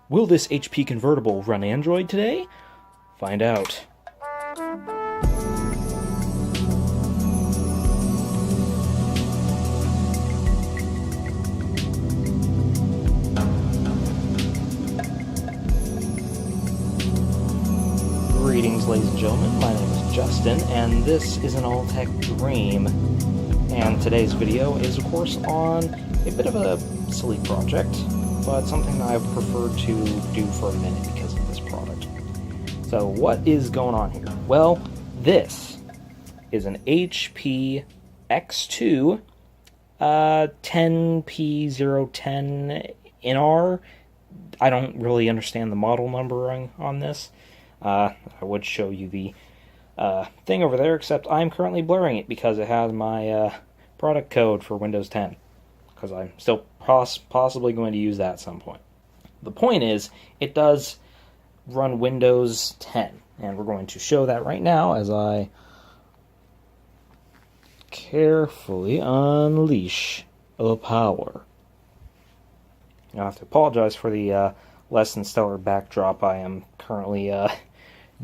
Will this HP convertible run Android today? Find out. Greetings, ladies and gentlemen. My name is Justin, and this is an all-tech dream. And today's video is, of course, on a bit of a silly project, but something I've preferred to do for a minute because of this product. So what is going on here? Well, this is an HP X2 10P010 NR. I don't really understand the model numbering on this. I would show you the thing over there, except I'm currently blurring it because it has my product code for Windows 10, because I'm still possibly going to use that at some point. The point is, it does run Windows 10, and we're going to show that right now as I carefully unleash the power. I have to apologize for the less than stellar backdrop. I am currently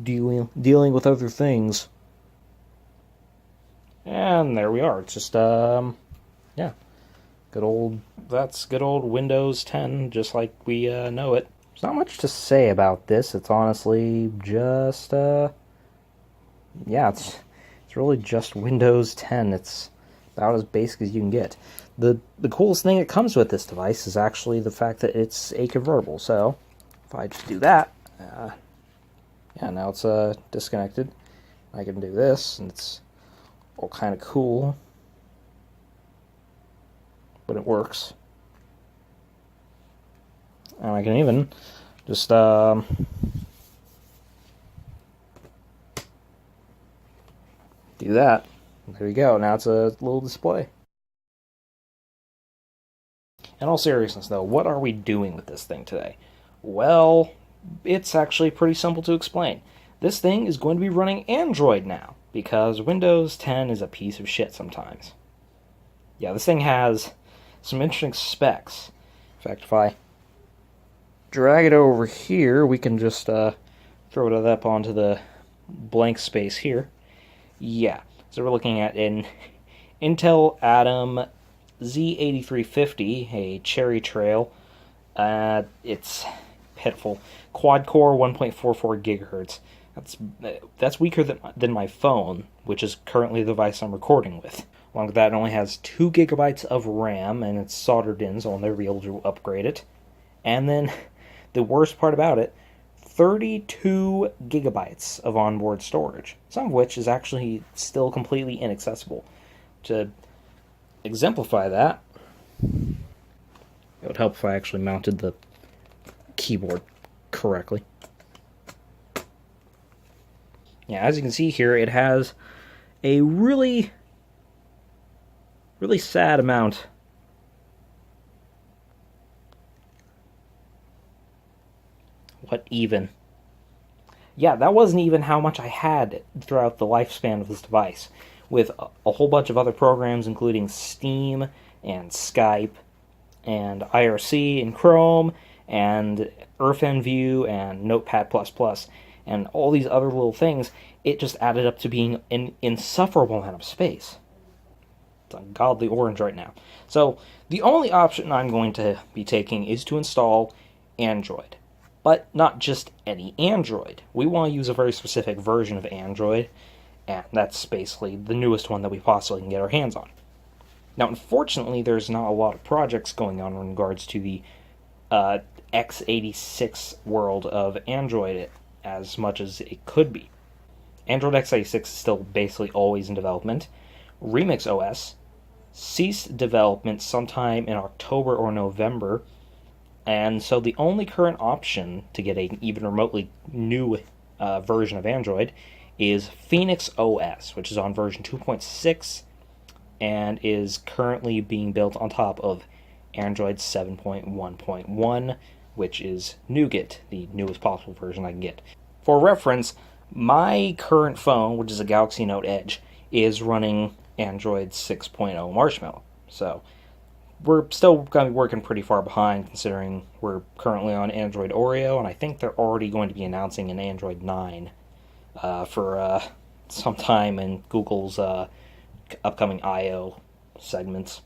dealing with other things. And there we are. It's just yeah, that's good old Windows 10, just like we know it. There's not much to say about this. It's honestly just yeah, it's really just Windows 10. It's about as basic as you can get. The coolest thing that comes with this device is actually the fact that it's a convertible. So if I just do that, yeah, now it's disconnected. I can do this, and it's all kind of cool, but it works. And I can even just do that. There you go. Now it's a little display. In all seriousness, though, what are we doing with this thing today? Well, it's actually pretty simple to explain. This thing is going to be running Android now, because Windows 10 is a piece of shit sometimes. Yeah, this thing has some interesting specs. In fact, if I drag it over here, we can just throw it up onto the blank space here. Yeah, so we're looking at an Intel Atom Z8350, a Cherry Trail. It's pitiful. Quad-core 1.44 gigahertz. That's weaker than my phone, which is currently the device I'm recording with. Along with that, it only has 2 gigabytes of RAM, and it's soldered in, so I'll never be able to upgrade it. And then, the worst part about it, 32 gigabytes of onboard storage, some of which is actually still completely inaccessible. To exemplify that, it would help if I actually mounted the keyboard correctly. Yeah, as you can see here, it has a really sad amount What even? Yeah, that wasn't even how much I had throughout the lifespan of this device, with a whole bunch of other programs, including Steam and Skype and IRC and Chrome and EarthEnView and Notepad++, and all these other little things. It just added up to being an insufferable amount of space. It's ungodly orange right now. So the only option I'm going to be taking is to install Android. But not just any Android. We want to use a very specific version of Android, and that's basically the newest one that we possibly can get our hands on. Now, unfortunately, there's not a lot of projects going on in regards to the x86 world of Android as much as it could be. Android x86 is still basically always in development. Remix OS ceased development sometime in October or November, and so the only current option to get an even remotely new version of Android is Phoenix OS, which is on version 2.6 and is currently being built on top of Android 7.1.1, which is Nougat, the newest possible version I can get. For reference, my current phone, which is a Galaxy Note Edge, is running Android 6.0 Marshmallow. So we're still going to be working pretty far behind, considering we're currently on Android Oreo, and I think they're already going to be announcing an Android 9 for sometime in Google's upcoming I/O segments.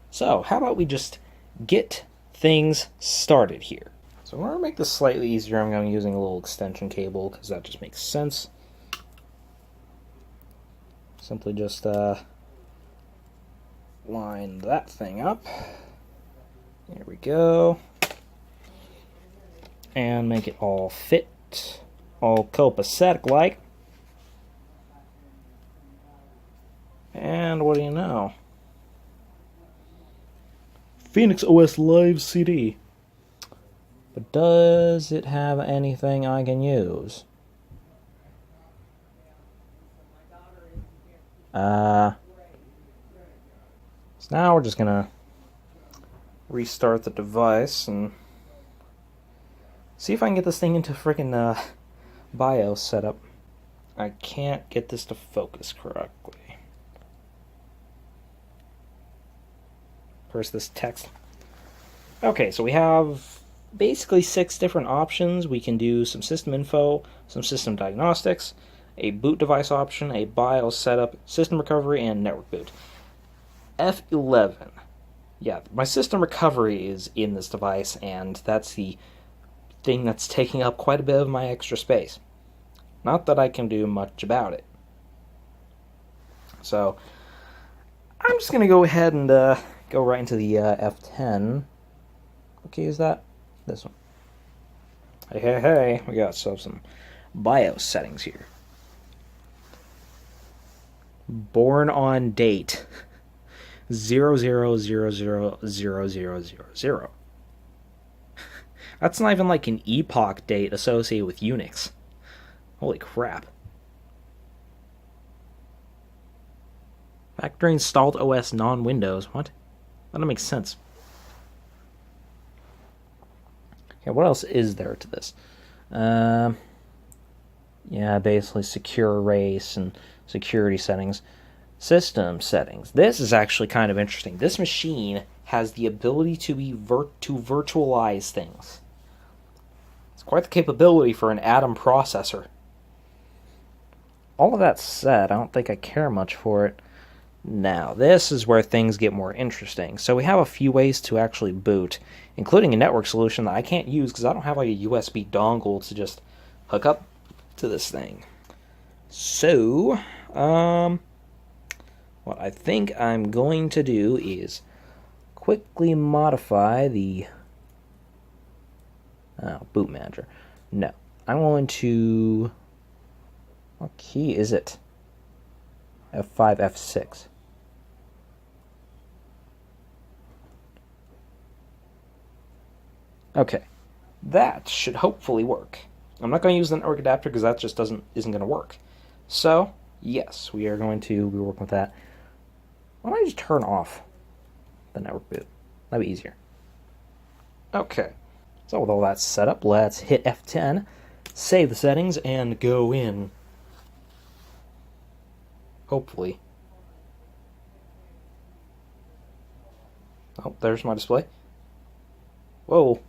So, how about we just get things started here? So, in order to make this slightly easier, I'm going to be using a little extension cable, because that just makes sense. Simply just line that thing up. There we go. And make it all fit, all copacetic-like. And what do you know? Phoenix OS Live CD. But does it have anything I can use? So now we're just gonna restart the device and see if I can get this thing into freaking BIOS setup. I can't get this to focus correctly. Where's this text? Okay, so we have basically 6 different options. We can do some system info, some system diagnostics, a boot device option, a BIOS setup, system recovery, and network boot. F11. Yeah, my system recovery is in this device, and that's the thing that's taking up quite a bit of my extra space. Not that I can do much about it. So, I'm just going to go ahead and go right into the F10. What key is that? This one. Hey, we got some BIOS settings here. Born on date 00000000. That's not even like an epoch date associated with Unix. Holy crap. Factory installed OS non-Windows. What? That doesn't make sense. Okay, what else is there to this? Yeah, basically secure race and security settings. System settings. This is actually kind of interesting. This machine has the ability to virtualize things. It's quite the capability for an Atom processor. All of that said, I don't think I care much for it. Now, this is where things get more interesting. So we have a few ways to actually boot, including a network solution that I can't use because I don't have like a USB dongle to just hook up to this thing. So, what I think I'm going to do is quickly modify the boot manager. No, I'm going to... What key is it? F5, F6. Okay, that should hopefully work. I'm not going to use the network adapter because that just isn't going to work. So, yes, we are going to be working with that. Why don't I just turn off the network boot? That'd be easier. Okay, so with all that set up, let's hit F10, save the settings, and go in. Hopefully. Oh, there's my display. Whoa.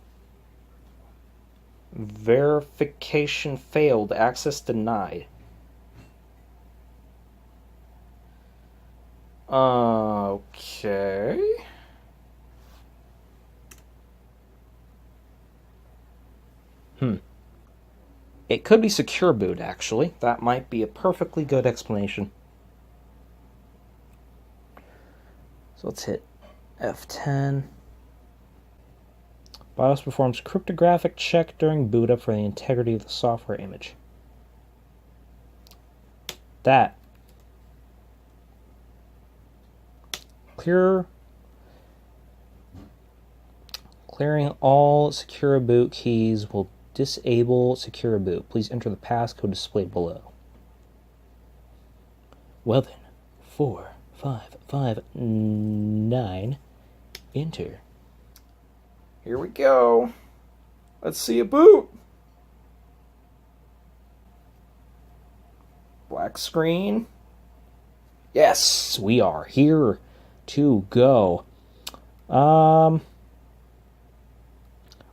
Verification failed. Access denied. Okay. It could be secure boot, actually. That might be a perfectly good explanation. So let's hit F10. BIOS performs cryptographic check during boot up for the integrity of the software image. That. Clearing all secure boot keys will disable secure boot. Please enter the passcode displayed below. Well then, 4, 5, 5, 9, enter. Here we go. Let's see a boot. Black screen. Yes, we are here to go. Um,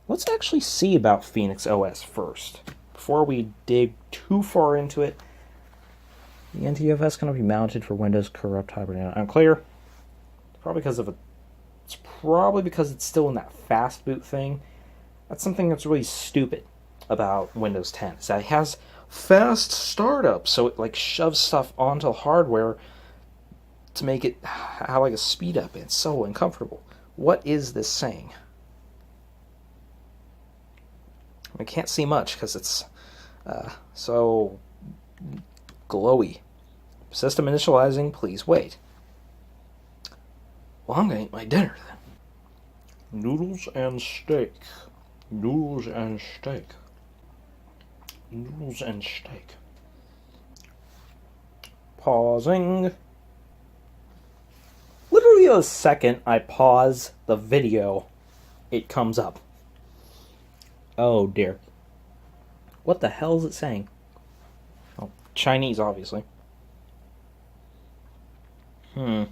let's actually see about Phoenix OS first. Before we dig too far into it, the NTFS cannot be mounted for Windows Corrupt Hybrid. Unclear. It's probably because it's still in that fast boot thing. That's something that's really stupid about Windows 10. Is that it has fast startup, so it like shoves stuff onto hardware to make it have like a speed up. It's so uncomfortable. What is this saying? I can't see much because it's so glowy. System initializing, please wait. Well, I'm gonna eat my dinner then. Noodles and steak. Noodles and steak. Noodles and steak. Pausing. Literally the second I pause the video, it comes up. Oh dear. What the hell is it saying? Oh, Chinese, obviously. Well,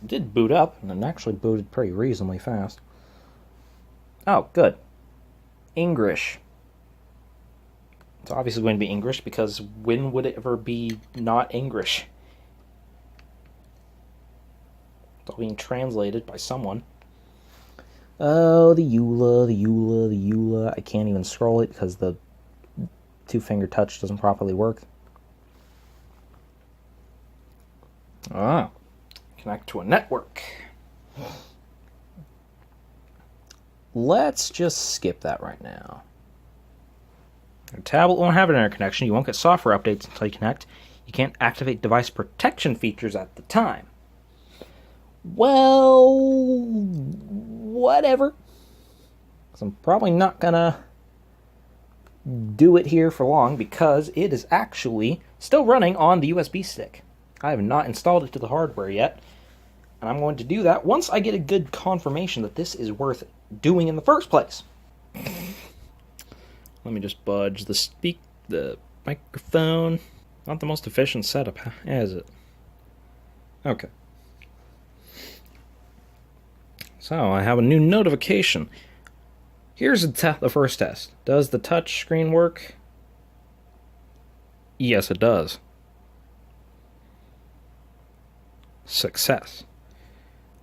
it did boot up, and it actually booted pretty reasonably fast. Oh, good. English. It's obviously going to be English, because when would it ever be not English? It's all being translated by someone. Oh, the EULA, the EULA, the EULA. I can't even scroll it because the two-finger touch doesn't properly work. Ah. Connect to a network. Let's just skip that right now. Your tablet won't have an internet connection. You won't get software updates until you connect. You can't activate device protection features at the time. Well, whatever. 'Cause I'm probably not gonna do it here for long because it is actually still running on the USB stick. I have not installed it to the hardware yet, and I'm going to do that once I get a good confirmation that this is worth doing in the first place. Let me just budge the microphone. Not the most efficient setup, is it? Okay. So, I have a new notification. Here's the first test. Does the touch screen work? Yes, it does. Success.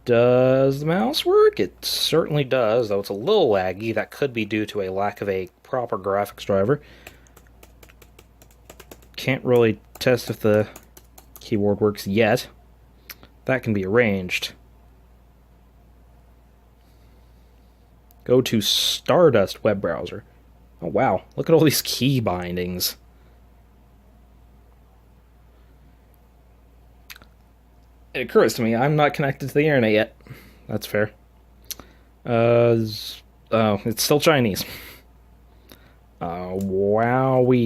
Does the mouse work? It certainly does, though it's a little laggy. That could be due to a lack of a proper graphics driver. Can't really test if the keyboard works yet. That can be arranged. Go to Stardust web browser. Oh wow, look at all these key bindings. It occurs to me, I'm not connected to the internet yet. That's fair. Oh, it's still Chinese. Wowee.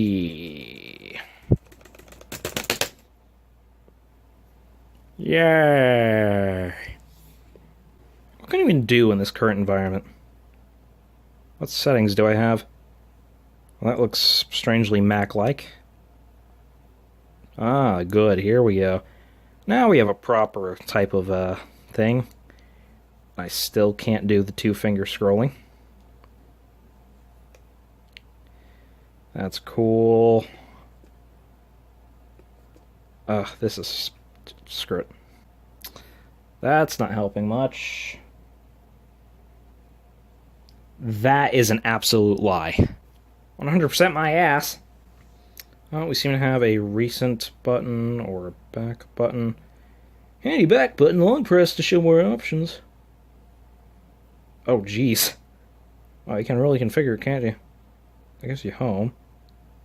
Yay. What can I even do in this current environment? What settings do I have? Well, that looks strangely Mac-like. Ah, good. Here we go. Now we have a proper type of thing. I still can't do the two-finger scrolling. That's cool. This is... screw it. That's not helping much. That is an absolute lie. 100% my ass. Oh, we seem to have a recent button or a back button. Handy back button, long press to show more options. Oh, jeez. Oh, you can really configure it, can't you? I guess you home.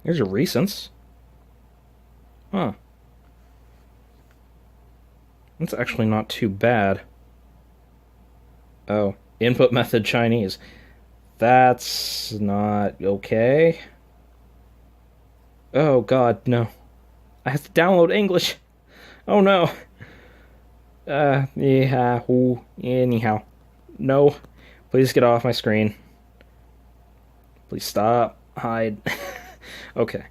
There's your recents. Huh. That's actually not too bad. Oh, input method Chinese. That's not okay. Oh god, no. I have to download English. Oh no. Anyhow. No. Please get off my screen. Please stop. Hide. Okay.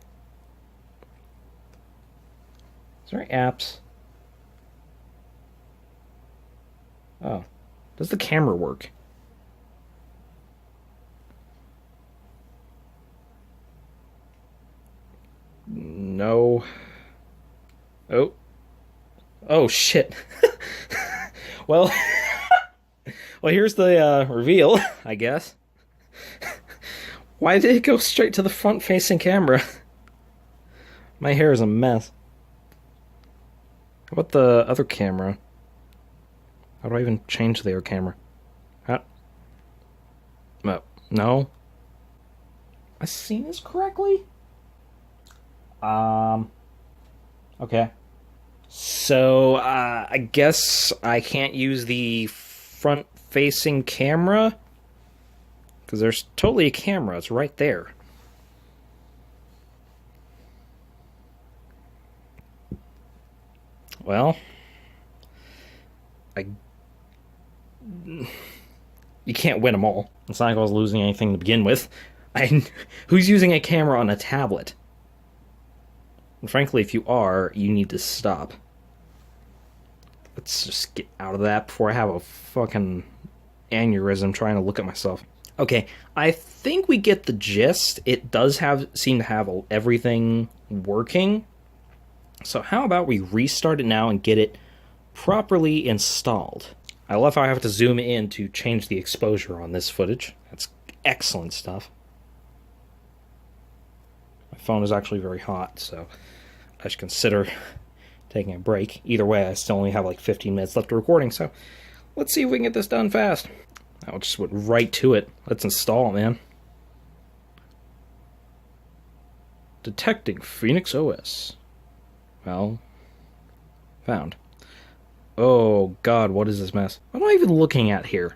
Is there apps? Oh. Does the camera work? No. Oh. Oh, shit. Well, well, here's the reveal, I guess. Why did it go straight to the front-facing camera? My hair is a mess. How about the other camera? How do I even change the other camera? How? Oh, no. Am I seeing this correctly? Okay. So, I guess I can't use the front-facing camera? Because there's totally a camera. It's right there. Well, you can't win them all. It's not like I was losing anything to begin with. Who's using a camera on a tablet? And frankly, if you are, you need to stop. Let's just get out of that before I have a fucking aneurysm trying to look at myself. Okay, I think we get the gist. It does seem to have everything working. So how about we restart it now and get it properly installed? I love how I have to zoom in to change the exposure on this footage. That's excellent stuff. My phone is actually very hot, so I should consider taking a break. Either way, I still only have like 15 minutes left of recording, so let's see if we can get this done fast. I just went right to it. Let's install, man. Detecting Phoenix OS. Well, found. Oh god, what is this mess? What am I even looking at here?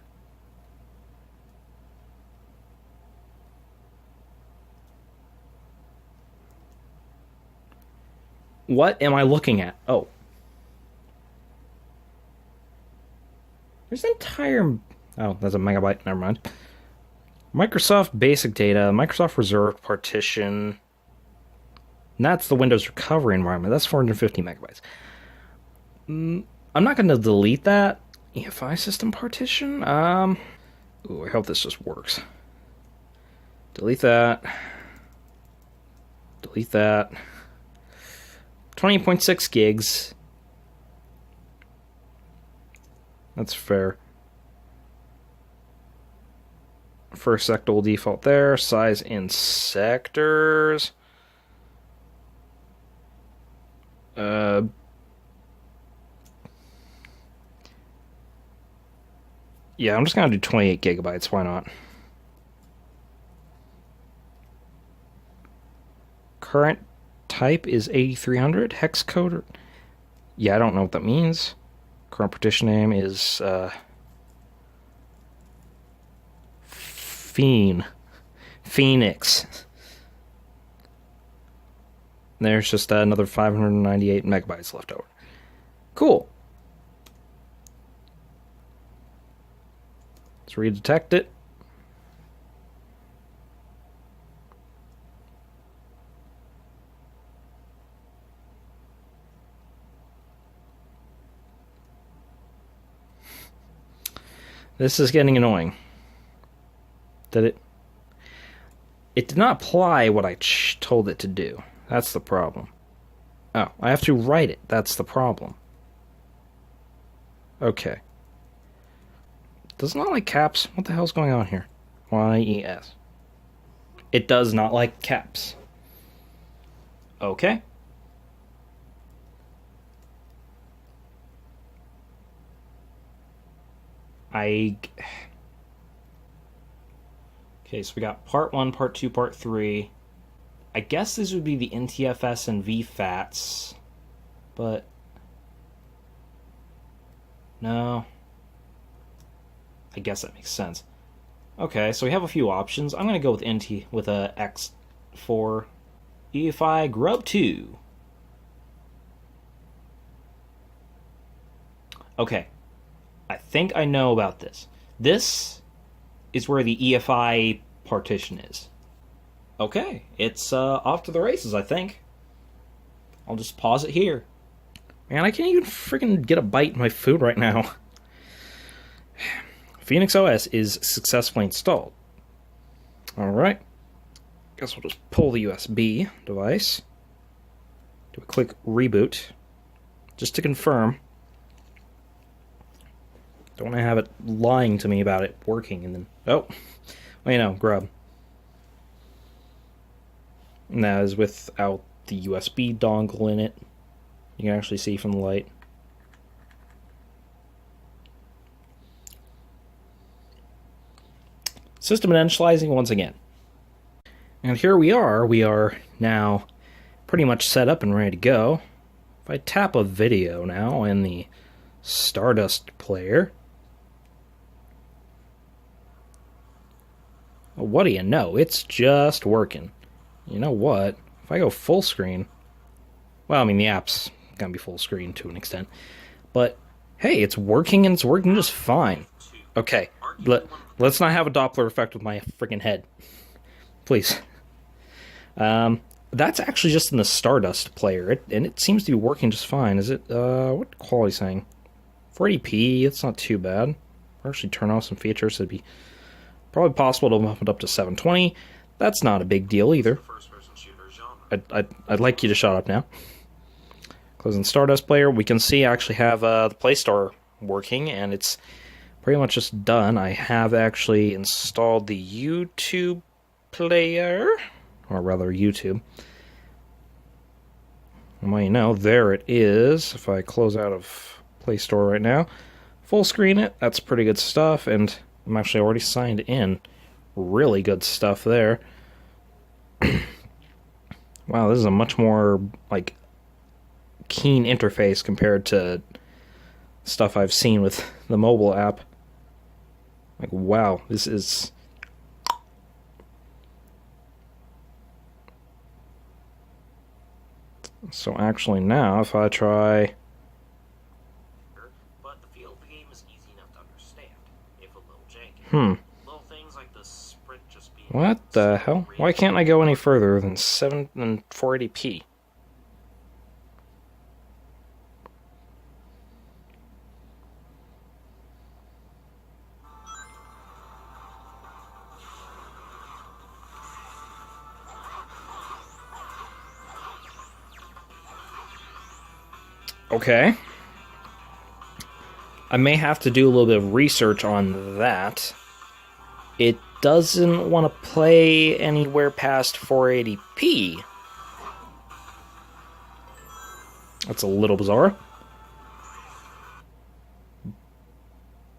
What am I looking at? Oh. There's an entire... Oh, that's a megabyte. Never mind. Microsoft basic data, Microsoft reserved partition. And that's the Windows recovery environment. That's 450 megabytes. I'm not going to delete that. EFI system partition? Ooh, I hope this just works. Delete that. Delete that. 20.6 gigs. That's fair. First sector will default there. Size in sectors. Yeah, I'm just gonna do 28 gigabytes. Why not? Current type is 8300. Hex code. Yeah, I don't know what that means. Current partition name is Phoenix. There's just another 598 megabytes left over. Cool. Let's redetect it. This is getting annoying. Did it? It did not apply what I told it to do. That's the problem. Oh, I have to write it. That's the problem. Okay. Does it not like caps? What the hell's going on here? Y-E-S. It does not like caps. Okay. Okay, so we got part 1, part 2, part 3. I guess this would be the NTFS and VFATs, but no. I guess that makes sense. Okay, so we have a few options. I'm going to go with NT with a X4 EFI Grub 2. Okay, I think I know about this. This is where the EFI partition is. Okay, it's off to the races, I think. I'll just pause it here. Man, I can't even freaking get a bite in my food right now. Phoenix OS is successfully installed. Alright. Guess we'll just pull the USB device. Do a quick reboot. Just to confirm. Don't want to have it lying to me about it working and then... Oh! Well, you know, grub. And that is without the USB dongle in it. You can actually see from the light. System initializing once again. And here we are now pretty much set up and ready to go. If I tap a video now in the Stardust player, well, what do you know, it's just working. You know what, if I go full screen, well, I mean, the app's gonna be full screen to an extent, but hey, it's working, and it's working just fine. Okay, let's not have a Doppler effect with my freaking head. Please. That's actually just in the Stardust player, and it seems to be working just fine. Is it, what quality saying? 480p, it's not too bad. I'll actually turn off some features, so it'd be probably possible to bump it up to 720. That's not a big deal either. I'd like you to shut up now. Closing the Stardust player, we can see I actually have the Play Store working, and it's pretty much just done. I have actually installed the YouTube player, or rather YouTube. Well, you know, there it is. If I close out of Play Store right now, full screen it, that's pretty good stuff, and I'm actually already signed in. Really good stuff there. Wow, this is a much more, like, keen interface compared to stuff I've seen with the mobile app. Like, wow, this is... So actually now, if I try... But the feel of the game is easy enough to understand, if a little janky. Little things like the sprint just being... What the hell? Why can't I go any further than 480p? Okay. I may have to do a little bit of research on that. It doesn't want to play anywhere past 480p. That's a little bizarre.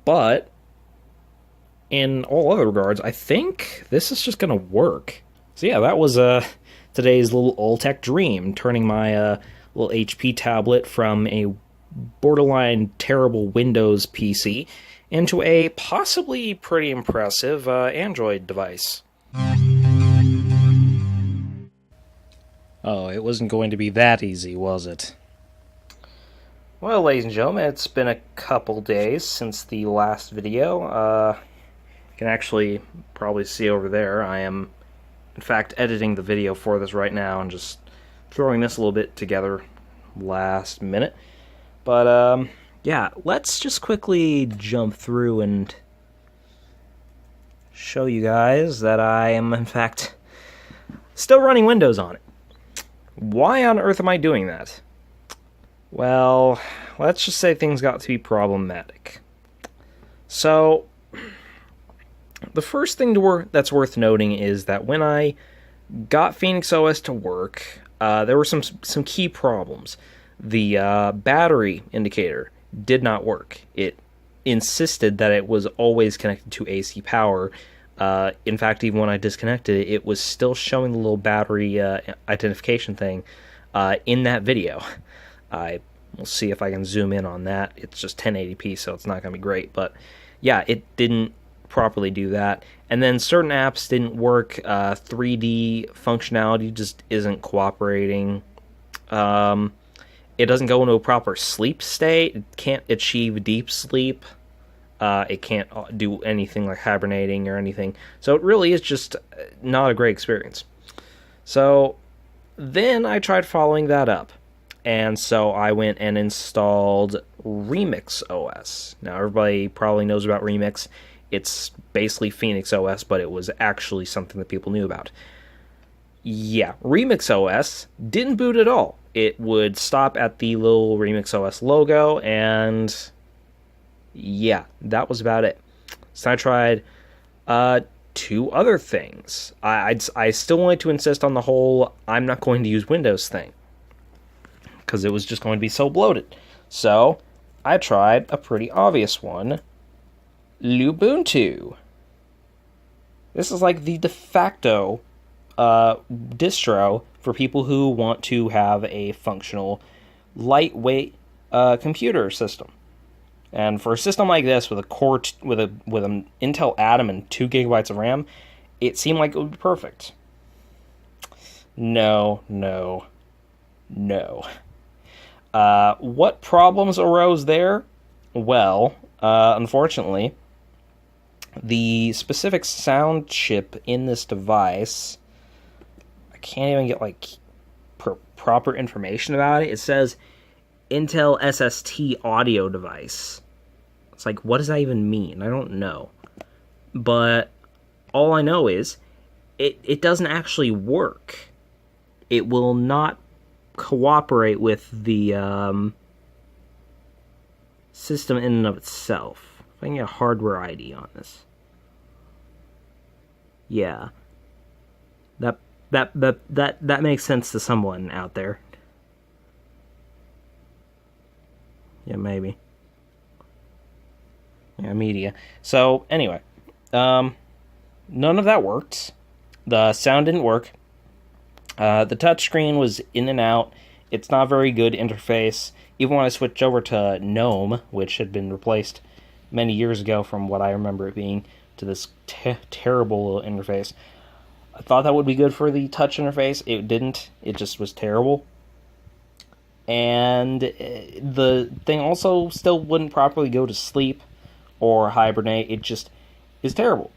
But in all other regards, I think this is just going to work. So yeah, that was today's little old tech dream, turning my little HP tablet from a borderline terrible Windows PC into a possibly pretty impressive Android device. Oh, it wasn't going to be that easy, was it? Well, ladies and gentlemen, it's been a couple days since the last video. You can actually probably see over there, I am, in fact, editing the video for this right now and just throwing this a little bit together last minute. But, yeah, let's just quickly jump through and show you guys that I am, in fact, still running Windows on it. Why on earth am I doing that? Well, let's just say things got to be problematic. So, the first thing that's worth noting is that when I got Phoenix OS to work, there were some key problems. The battery indicator did not work. It insisted that it was always connected to AC power. In fact, even when I disconnected it, it was still showing the little battery identification thing in that video. I will see if I can zoom in on that. It's just 1080p, so it's not going to be great. But yeah, it didn't properly do that. And then certain apps didn't work. 3D functionality just isn't cooperating. It doesn't go into a proper sleep state. It can't achieve deep sleep. It can't do anything like hibernating or anything. So it really is just not a great experience. So then I tried following that up. And so I went and installed Remix OS. Now, everybody probably knows about Remix. It's basically Phoenix OS, but it was actually something that people knew about. Yeah, Remix OS didn't boot at all. It would stop at the little Remix OS logo, and yeah, that was about it. So I tried two other things. I still wanted to insist on the whole I'm not going to use Windows thing, because it was just going to be so bloated. So I tried a pretty obvious one, Lubuntu. This is like the de facto distro for people who want to have a functional, lightweight computer system. And for a system like this, with a core with an Intel Atom and 2 gigabytes of RAM, it seemed like it would be perfect. No. What problems arose there? Well, unfortunately, the specific sound chip in this device, I can't even get like proper information about it. It says Intel SST audio device. It's like, what does that even mean? I don't know. But all I know is it doesn't actually work. It will not cooperate with the system in and of itself. If I can get a hardware ID on this. Yeah. That makes sense to someone out there. Yeah, maybe. Yeah, media. So, anyway. None of that worked. The sound didn't work. The touchscreen was in and out. It's not a very good interface. Even when I switched over to GNOME, which had been replaced many years ago from what I remember it being, to this terrible little interface. I thought that would be good for the touch interface. It didn't. It just was terrible. And the thing also still wouldn't properly go to sleep or hibernate. It just is terrible.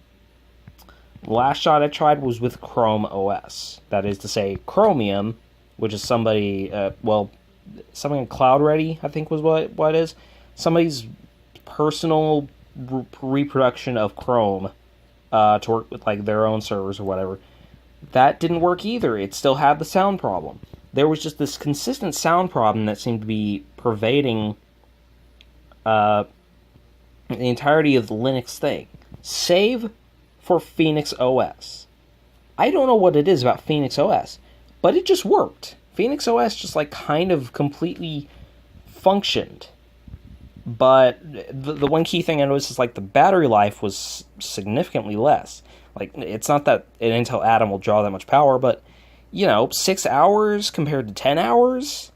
The last shot I tried was with Chrome OS. That is to say, Chromium, which is something Cloud Ready, I think was what it is. Somebody's personal reproduction of Chrome to work with like their own servers or whatever. That didn't work either. It still had the sound problem. There was just this consistent sound problem that seemed to be pervading the entirety of the Linux thing. Save for Phoenix OS. I don't know what it is about Phoenix OS, but it just worked. Phoenix OS just like kind of completely functioned. But the one key thing I noticed is like the battery life was significantly less. Like, it's not that an Intel Atom will draw that much power, but 6 hours compared to 10 hours?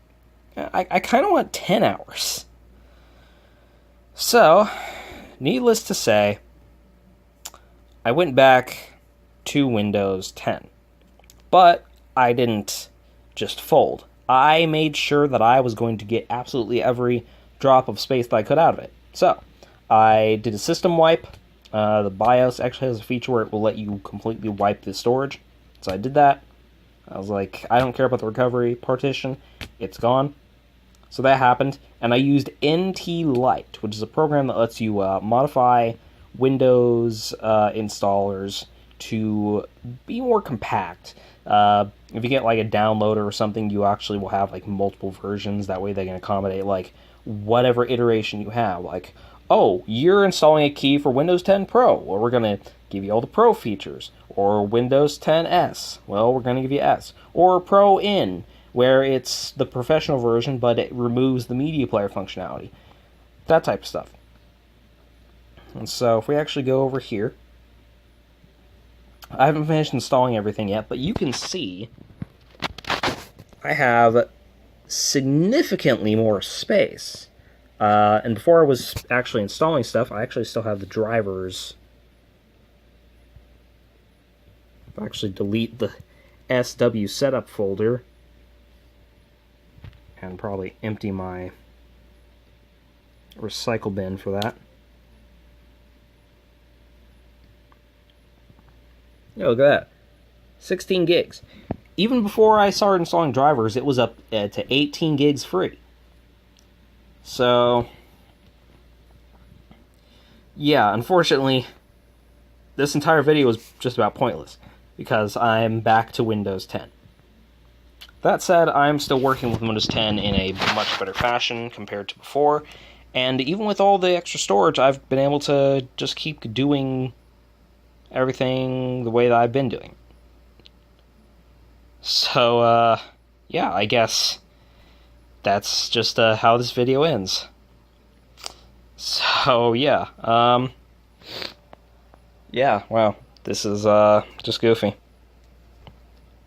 I kind of want 10 hours. So, needless to say, I went back to Windows 10. But I didn't just fold. I made sure that I was going to get absolutely every drop of space that I could out of it. So, I did a system wipe. The BIOS actually has a feature where it will let you completely wipe the storage. So I did that. I was like, I don't care about the recovery partition. It's gone. So that happened. And I used NT Lite, which is a program that lets you modify Windows installers to be more compact. If you get like a downloader or something, you actually will have like multiple versions. That way they can accommodate like whatever iteration you have. Like, oh, you're installing a key for Windows 10 Pro. Well, we're going to give you all the Pro features. Or Windows 10 S. Well, we're going to give you S. Or Pro In, where it's the professional version, but it removes the media player functionality. That type of stuff. And so, if we actually go over here, I haven't finished installing everything yet, but you can see I have significantly more space. And before I was actually installing stuff, I actually still have the drivers. I'll actually delete the SW setup folder and probably empty my recycle bin for that. Yeah, look at that. 16 gigs. Even before I started installing drivers, it was up to 18 gigs free. So, yeah, unfortunately, this entire video was just about pointless, because I'm back to Windows 10. That said, I'm still working with Windows 10 in a much better fashion compared to before, and even with all the extra storage, I've been able to just keep doing everything the way that I've been doing. So, yeah, I guess that's just how this video ends. So, yeah, yeah, wow, this is just goofy.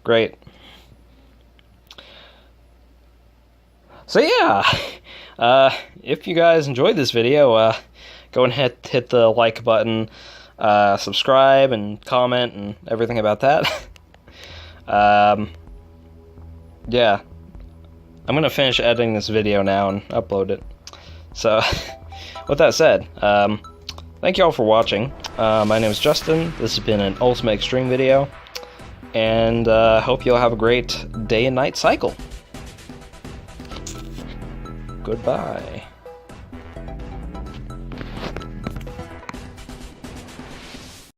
Great. So yeah, if you guys enjoyed this video, go and hit the like button, subscribe and comment and everything about that. Yeah, I'm gonna finish editing this video now and upload it. So, with that said, thank you all for watching. My name is Justin. This has been an Ultimate Extreme video, and hope you'll have a great day and night cycle. Goodbye.